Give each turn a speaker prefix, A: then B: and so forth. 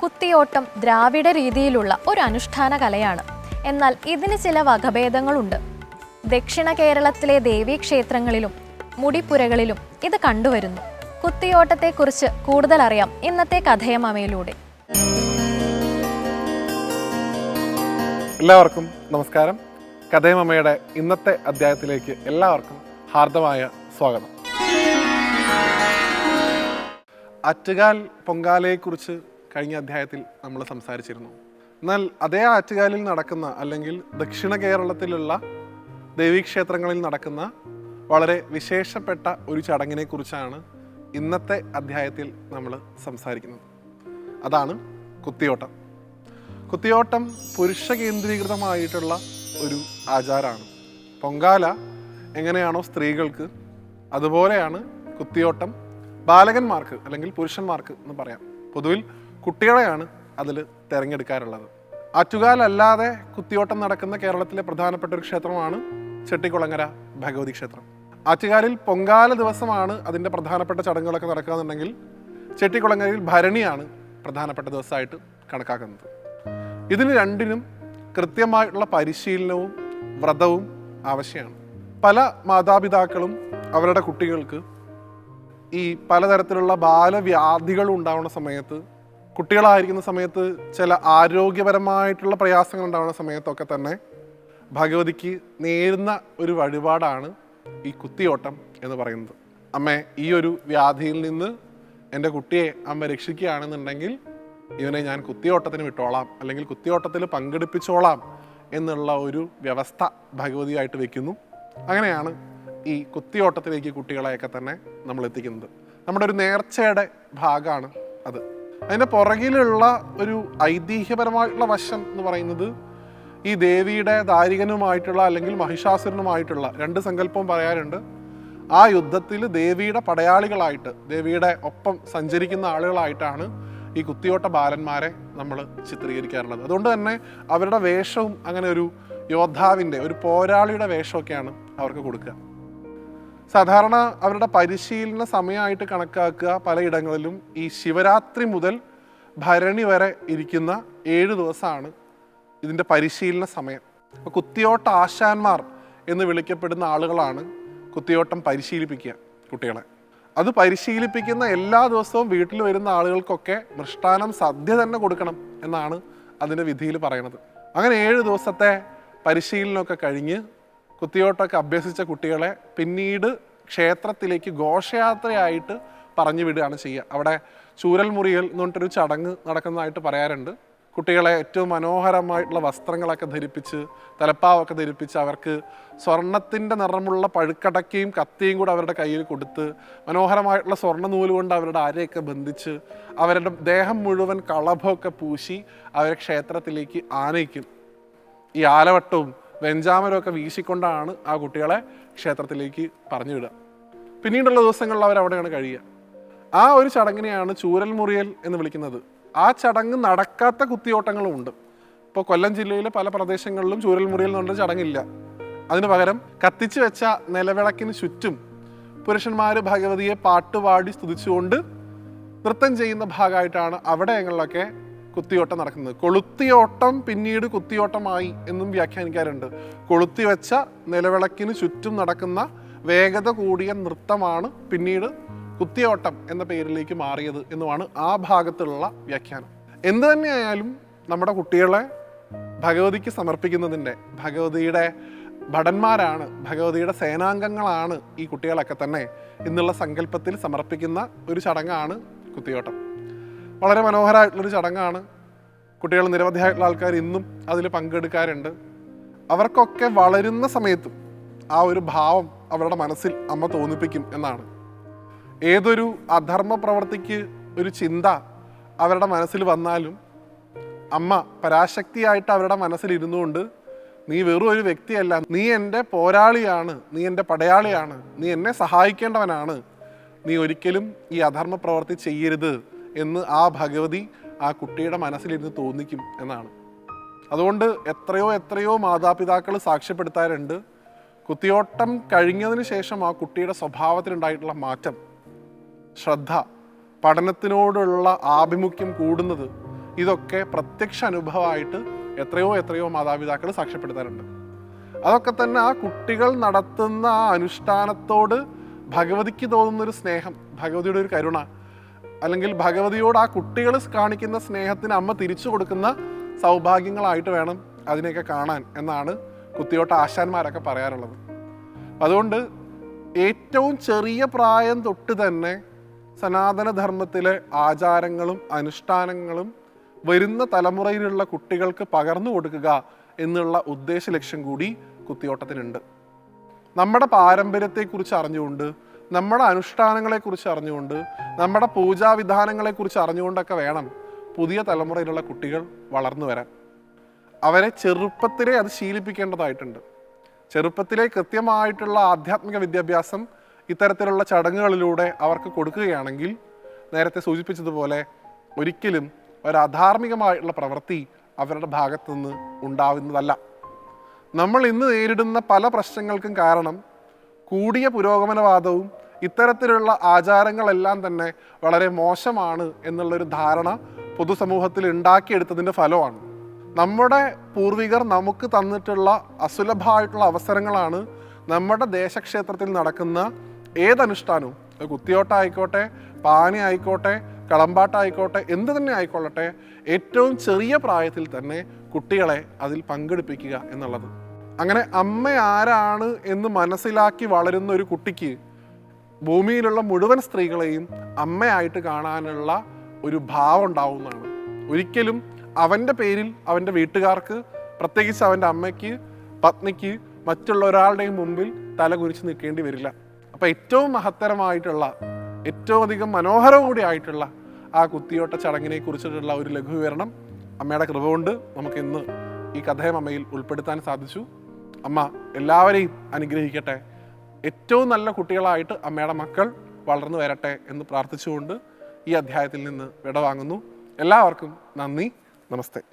A: കുത്തിയോട്ടം ദ്രാവിഡ രീതിയിലുള്ള ഒരു അനുഷ്ഠാന കലയാണ്. എന്നാൽ ഇതിന് ചില വകഭേദങ്ങളുണ്ട്. ദക്ഷിണ കേരളത്തിലെ ദേവീക്ഷേത്രങ്ങളിലും മുടിപ്പുരകളിലും ഇത് കണ്ടുവരുന്നു. കുത്തിയോട്ടത്തെക്കുറിച്ച് കൂടുതൽ അറിയാം ഇന്നത്തെ കഥയമമയിലൂടെ.
B: എല്ലാവർക്കും നമസ്കാരം. കഥയമമ്മയുടെ ഇന്നത്തെ അധ്യായത്തിലേക്ക് എല്ലാവർക്കും ഹാർദമായ സ്വാഗതം. ആറ്റുകാൽ പൊങ്കാലയെക്കുറിച്ച് കഴിഞ്ഞ അധ്യായത്തിൽ നമ്മൾ സംസാരിച്ചിരുന്നു. എന്നാൽ അതേ ആറ്റുകാലിൽ നടക്കുന്ന അല്ലെങ്കിൽ ദക്ഷിണ കേരളത്തിലുള്ള ദേവീക്ഷേത്രങ്ങളിൽ നടക്കുന്ന വളരെ വിശേഷപ്പെട്ട ഒരു ചടങ്ങിനെ കുറിച്ചാണ് ഇന്നത്തെ അധ്യായത്തിൽ നമ്മൾ സംസാരിക്കുന്നത്. അതാണ് കുത്തിയോട്ടം. കുത്തിയോട്ടം പുരുഷ കേന്ദ്രീകൃതമായിട്ടുള്ള ഒരു ആചാരമാണ്. പൊങ്കാല എങ്ങനെയാണോ സ്ത്രീകൾക്ക്, അതുപോലെയാണ് കുത്തിയോട്ടം ബാലകന്മാർക്ക് അല്ലെങ്കിൽ പുരുഷന്മാർക്ക് എന്ന് പറയാം. പൊതുവിൽ കുട്ടികളെയാണ് അതിൽ തിരഞ്ഞെടുക്കാറുള്ളത്. ആറ്റുകാലല്ലാതെ കുത്തിയോട്ടം നടക്കുന്ന കേരളത്തിലെ പ്രധാനപ്പെട്ട ഒരു ക്ഷേത്രമാണ് ചെട്ടിക്കുളങ്ങര ഭഗവതി ക്ഷേത്രം. ആറ്റുകാലിൽ പൊങ്കാല ദിവസമാണ് അതിൻ്റെ പ്രധാനപ്പെട്ട ചടങ്ങുകളൊക്കെ നടക്കുകയെന്നുണ്ടെങ്കിൽ ചെട്ടിക്കുളങ്ങരയിൽ ഭരണിയാണ് പ്രധാനപ്പെട്ട ദിവസമായിട്ട് കണക്കാക്കുന്നത്. ഇതിന് രണ്ടിനും കൃത്യമായിട്ടുള്ള പരിശീലനവും വ്രതവും ആവശ്യമാണ്. പല മാതാപിതാക്കളും അവരുടെ കുട്ടികൾക്ക് ഈ പലതരത്തിലുള്ള ബാലവ്യാധികൾ ഉണ്ടാവുന്ന സമയത്ത്, കുട്ടികളായിരിക്കുന്ന സമയത്ത് ചില ആരോഗ്യപരമായിട്ടുള്ള പ്രയാസങ്ങൾ ഉണ്ടാവുന്ന സമയത്തൊക്കെ തന്നെ ഭഗവതിക്ക് നേരുന്ന ഒരു വഴിപാടാണ് ഈ കുത്തിയോട്ടം എന്ന് പറയുന്നത്. അമ്മേ, ഈ ഒരു വ്യാധിയിൽ നിന്ന് എൻ്റെ കുട്ടിയെ അമ്മ രക്ഷിക്കുകയാണെന്നുണ്ടെങ്കിൽ ഇവനെ ഞാൻ കുത്തിയോട്ടത്തിന് വിട്ടോളാം, അല്ലെങ്കിൽ കുത്തിയോട്ടത്തിൽ പങ്കെടുപ്പിച്ചോളാം എന്നുള്ള ഒരു വ്യവസ്ഥ ഭഗവതിയായിട്ട് വെക്കുന്നു. അങ്ങനെയാണ് ഈ കുത്തിയോട്ടത്തിലേക്ക് കുട്ടികളെയൊക്കെ തന്നെ നമ്മൾ എത്തിക്കുന്നത്. നമ്മുടെ ഒരു നേർച്ചയുടെ ഭാഗമാണ് അത്. അതിൻ്റെ പുറകിലുള്ള ഒരു ഐതിഹ്യപരമായിട്ടുള്ള വശം എന്ന് പറയുന്നത് ഈ ദേവിയുടെ ദാരികനുമായിട്ടുള്ള അല്ലെങ്കിൽ മഹിഷാസുരനുമായിട്ടുള്ള രണ്ട് സങ്കല്പവും പറയാറുണ്ട്. ആ യുദ്ധത്തിൽ ദേവിയുടെ പടയാളികളായിട്ട്, ദേവിയുടെ ഒപ്പം സഞ്ചരിക്കുന്ന ആളുകളായിട്ടാണ് ഈ കുത്തിയോട്ട ബാലന്മാരെ നമ്മൾ ചിത്രീകരിക്കാറുള്ളത്. അതുകൊണ്ട് തന്നെ അവരുടെ വേഷവും അങ്ങനെ ഒരു യോദ്ധാവിൻ്റെ, ഒരു പോരാളിയുടെ വേഷമൊക്കെയാണ് അവർക്ക് കൊടുക്കുക. സാധാരണ അവരുടെ പരിശീലന സമയമായിട്ട് കണക്കാക്കുക പലയിടങ്ങളിലും ഈ ശിവരാത്രി മുതൽ ഭരണി വരെ ഇരിക്കുന്ന 7 ദിവസമാണ് ഇതിൻ്റെ പരിശീലന സമയം. അപ്പോൾ കുത്തിയോട്ട ആശാന്മാർ എന്ന് വിളിക്കപ്പെടുന്ന ആളുകളാണ് കുത്തിയോട്ടം പരിശീലിപ്പിക്കുക കുട്ടികളെ. അത് പരിശീലിപ്പിക്കുന്ന എല്ലാ ദിവസവും വീട്ടിൽ വരുന്ന ആളുകൾക്കൊക്കെ മൃഷ്ടാനം സദ്യ തന്നെ കൊടുക്കണം എന്നാണ് അതിൻ്റെ വിധിയിൽ പറയുന്നത്. അങ്ങനെ 7 ദിവസത്തെ പരിശീലനമൊക്കെ കഴിഞ്ഞ് കുത്തിയോട്ടമൊക്കെ അഭ്യസിച്ച കുട്ടികളെ പിന്നീട് ക്ഷേത്രത്തിലേക്ക് ഘോഷയാത്രയായിട്ട് പറഞ്ഞു വിടുകയാണ് ചെയ്യുക. അവിടെ ചൂരൽ മുറിയൽ എന്ന് പറഞ്ഞിട്ടൊരു ചടങ്ങ് നടക്കുന്നതായിട്ട് പറയാറുണ്ട്. കുട്ടികളെ ഏറ്റവും മനോഹരമായിട്ടുള്ള വസ്ത്രങ്ങളൊക്കെ ധരിപ്പിച്ച്, തലപ്പാവൊക്കെ ധരിപ്പിച്ച്, അവർക്ക് സ്വർണത്തിൻ്റെ നിറമുള്ള പഴുക്കടക്കയും കത്തിയും കൂടെ അവരുടെ കയ്യിൽ കൊടുത്ത്, മനോഹരമായിട്ടുള്ള സ്വർണ്ണ നൂല് കൊണ്ട് അവരുടെ അരയൊക്കെ ബന്ധിച്ച്, അവരുടെ ദേഹം മുഴുവൻ കളഭമൊക്കെ പൂശി അവരെ ക്ഷേത്രത്തിലേക്ക് ആനയിക്കും. ഈ ആലവട്ടവും വെഞ്ചാമരമൊക്കെ വീശിക്കൊണ്ടാണ് ആ കുട്ടികളെ ക്ഷേത്രത്തിലേക്ക് പറഞ്ഞു വിടുക. പിന്നീടുള്ള ദിവസങ്ങളിൽ അവരവിടെയാണ് കഴിയുക. ആ ഒരു ചടങ്ങിനെയാണ് ചൂരൽ മുറിയൽ എന്ന് വിളിക്കുന്നത്. ആ ചടങ്ങ് നടക്കാത്ത കുത്തിയോട്ടങ്ങളും ഉണ്ട്. ഇപ്പോൾ കൊല്ലം ജില്ലയിലെ പല പ്രദേശങ്ങളിലും ചൂരൽ മുറിയൽ എന്ന് പറഞ്ഞ ചടങ്ങില്ല. അതിന് പകരം കത്തിച്ചു വെച്ച നിലവിളക്കിന് ചുറ്റും പുരുഷന്മാർ ഭഗവതിയെ പാട്ടുപാടി സ്തുതിച്ചുകൊണ്ട് നൃത്തം ചെയ്യുന്ന ഭാഗമായിട്ടാണ് അവിടെങ്ങളിലൊക്കെ കുത്തിയോട്ടം നടക്കുന്നത്. കൊളുത്തിയോട്ടം പിന്നീട് കുത്തിയോട്ടമായി എന്നും വ്യാഖ്യാനിക്കാറുണ്ട്. കൊളുത്തി വെച്ച നിലവിളക്കിന് ചുറ്റും നടക്കുന്ന വേഗത കൂടിയ നൃത്തമാണ് പിന്നീട് കുത്തിയോട്ടം എന്ന പേരിലേക്ക് മാറിയത് എന്നുമാണ് ആ ഭാഗത്തുള്ള വ്യാഖ്യാനം. എന്തു തന്നെയായാലും നമ്മുടെ കുട്ടികളെ ഭഗവതിക്ക് സമർപ്പിക്കുന്നതിൻ്റെ, ഭഗവതിയുടെ ഭടന്മാരാണ്, ഭഗവതിയുടെ സേനാംഗങ്ങളാണ് ഈ കുട്ടികളൊക്കെ തന്നെ എന്നുള്ള സങ്കല്പത്തിൽ സമർപ്പിക്കുന്ന ഒരു ചടങ്ങാണ് കുത്തിയോട്ടം. വളരെ മനോഹരമായിട്ടുള്ളൊരു ചടങ്ങാണ്. കുട്ടികൾ നിരവധിയായിട്ടുള്ള ആൾക്കാർ ഇന്നും അതിൽ പങ്കെടുക്കാറുണ്ട്. അവർക്കൊക്കെ വളരുന്ന സമയത്തും ആ ഒരു ഭാവം അവരുടെ മനസ്സിൽ അമ്മ തോന്നിപ്പിക്കും എന്നാണ്. ഏതൊരു അധർമ്മ പ്രവൃത്തിക്ക് ഒരു ചിന്ത അവരുടെ മനസ്സിൽ വന്നാലും അമ്മ പരാശക്തിയായിട്ട് അവരുടെ മനസ്സിൽ ഇരുന്നുകൊണ്ട്, നീ വെറും ഒരു വ്യക്തിയല്ല, നീ എൻ്റെ പോരാളിയാണ്, നീ എൻ്റെ പടയാളിയാണ്, നീ എന്നെ സഹായിക്കേണ്ടവനാണ്, നീ ഒരിക്കലും ഈ അധർമ്മ പ്രവൃത്തി ചെയ്യരുത് എന്ന് ആ ഭഗവതി ആ കുട്ടിയുടെ മനസ്സിലിരുന്ന് തോന്നിക്കും എന്നാണ്. അതുകൊണ്ട് എത്രയോ മാതാപിതാക്കൾ സാക്ഷ്യപ്പെടുത്താറുണ്ട്. കുത്തിയോട്ടം കഴിഞ്ഞതിന് ശേഷം ആ കുട്ടിയുടെ സ്വഭാവത്തിലുണ്ടായിട്ടുള്ള മാറ്റം, ശ്രദ്ധ, പഠനത്തിനോടുള്ള ആഭിമുഖ്യം കൂടുന്നത്, ഇതൊക്കെ പ്രത്യക്ഷ അനുഭവമായിട്ട് എത്രയോ മാതാപിതാക്കൾ സാക്ഷ്യപ്പെടുത്താറുണ്ട്. അതൊക്കെ തന്നെ ആ കുട്ടികൾ നടത്തുന്ന ആ അനുഷ്ഠാനത്തോട് ഭഗവതിക്ക് തോന്നുന്നൊരു സ്നേഹം, ഭഗവതിയുടെ ഒരു കരുണ, അല്ലെങ്കിൽ ഭഗവതിയോട് ആ കുട്ടികൾ കാണിക്കുന്ന സ്നേഹത്തിന് അമ്മ തിരിച്ചു കൊടുക്കുന്ന സൗഭാഗ്യങ്ങളായിട്ട് വേണം അതിനെയൊക്കെ കാണാൻ എന്നാണ് കുത്തിയോട്ട ആശാന്മാരൊക്കെ പറയാറുള്ളത്. അതുകൊണ്ട് ഏറ്റവും ചെറിയ പ്രായം തൊട്ട് തന്നെ സനാതനധർമ്മത്തിലെ ആചാരങ്ങളും അനുഷ്ഠാനങ്ങളും വരുന്ന തലമുറയിലുള്ള കുട്ടികൾക്ക് പകർന്നു കൊടുക്കുക എന്നുള്ള ഉദ്ദേശ ലക്ഷ്യം കൂടി കുത്തിയോട്ടത്തിനുണ്ട്. നമ്മുടെ പാരമ്പര്യത്തെക്കുറിച്ച് അറിഞ്ഞുകൊണ്ട്, നമ്മുടെ അനുഷ്ഠാനങ്ങളെക്കുറിച്ച് അറിഞ്ഞുകൊണ്ട്, നമ്മുടെ പൂജാവിധാനങ്ങളെക്കുറിച്ച് അറിഞ്ഞുകൊണ്ടൊക്കെ വേണം പുതിയ തലമുറയിലുള്ള കുട്ടികൾ വളർന്നു വരാൻ. അവരെ ചെറുപ്പത്തിലേ അത് ശീലിപ്പിക്കേണ്ടതായിട്ടുണ്ട്. ചെറുപ്പത്തിലെ കൃത്യമായിട്ടുള്ള ആധ്യാത്മിക വിദ്യാഭ്യാസം ഇത്തരത്തിലുള്ള ചടങ്ങുകളിലൂടെ അവർക്ക് കൊടുക്കുകയാണെങ്കിൽ നേരത്തെ സൂചിപ്പിച്ചതുപോലെ ഒരിക്കലും ഒരു അധാർമികമായിട്ടുള്ള പ്രവൃത്തി അവരുടെ ഭാഗത്തുനിന്ന് ഉണ്ടാവുന്നതല്ല. നമ്മൾ ഇന്ന് നേരിടുന്ന പല പ്രശ്നങ്ങൾക്കും കാരണം കൂടിയ പുരോഗമനവാദവും ഇത്തരത്തിലുള്ള ആചാരങ്ങളെല്ലാം തന്നെ വളരെ മോശമാണ് എന്നുള്ളൊരു ധാരണ പൊതുസമൂഹത്തിൽ ഉണ്ടാക്കിയെടുത്തതിൻ്റെ ഫലമാണ്. നമ്മുടെ പൂർവികർ നമുക്ക് തന്നിട്ടുള്ള അസുലഭമായിട്ടുള്ള അവസരങ്ങളാണ് നമ്മുടെ ദേശക്ഷേത്രത്തിൽ നടക്കുന്ന ഏതനുഷ്ഠാനവും, കുത്തിയോട്ടായിക്കോട്ടെ, പാനി ആയിക്കോട്ടെ, കളമ്പാട്ടായിക്കോട്ടെ, എന്ത് തന്നെ ആയിക്കൊള്ളട്ടെ, ഏറ്റവും ചെറിയ പ്രായത്തിൽ തന്നെ കുട്ടികളെ അതിൽ പങ്കെടുപ്പിക്കുക എന്നുള്ളത്. അങ്ങനെ അമ്മ ആരാണ് എന്ന് മനസ്സിലാക്കി വളരുന്ന ഒരു കുട്ടിക്ക് ഭൂമിയിലുള്ള മുഴുവൻ സ്ത്രീകളെയും അമ്മയായിട്ട് കാണാനുള്ള ഒരു ഭാവം ഉണ്ടാവുന്നതാണ്. ഒരിക്കലും അവൻ്റെ പേരിൽ അവൻ്റെ വീട്ടുകാർക്ക്, പ്രത്യേകിച്ച് അവൻ്റെ അമ്മയ്ക്ക്, പത്നിക്ക് മറ്റുള്ള ഒരാളുടെയും മുമ്പിൽ തല കുരിച്ച് നിൽക്കേണ്ടി വരില്ല. അപ്പം ഏറ്റവും മഹത്തരമായിട്ടുള്ള, ഏറ്റവും അധികം മനോഹരവും കൂടി ആയിട്ടുള്ള ആ കുത്തിയോട്ട ചടങ്ങിനെ കുറിച്ചിട്ടുള്ള ഒരു ലഘുവിവരണം അമ്മയുടെ കൃപ കൊണ്ട് നമുക്ക് ഇന്ന് ഈ കഥയം അമ്മയിൽ ഉൾപ്പെടുത്താൻ സാധിച്ചു. അമ്മ എല്ലാവരെയും അനുഗ്രഹിക്കട്ടെ. ഏറ്റവും നല്ല കുട്ടികളായിട്ട് അമ്മയുടെ മക്കൾ വളർന്നു വരട്ടെ എന്ന് പ്രാർത്ഥിച്ചുകൊണ്ട് ഈ അധ്യായത്തിൽ നിന്ന് വിടവാങ്ങുന്നു. എല്ലാവർക്കും നന്ദി, നമസ്തേ.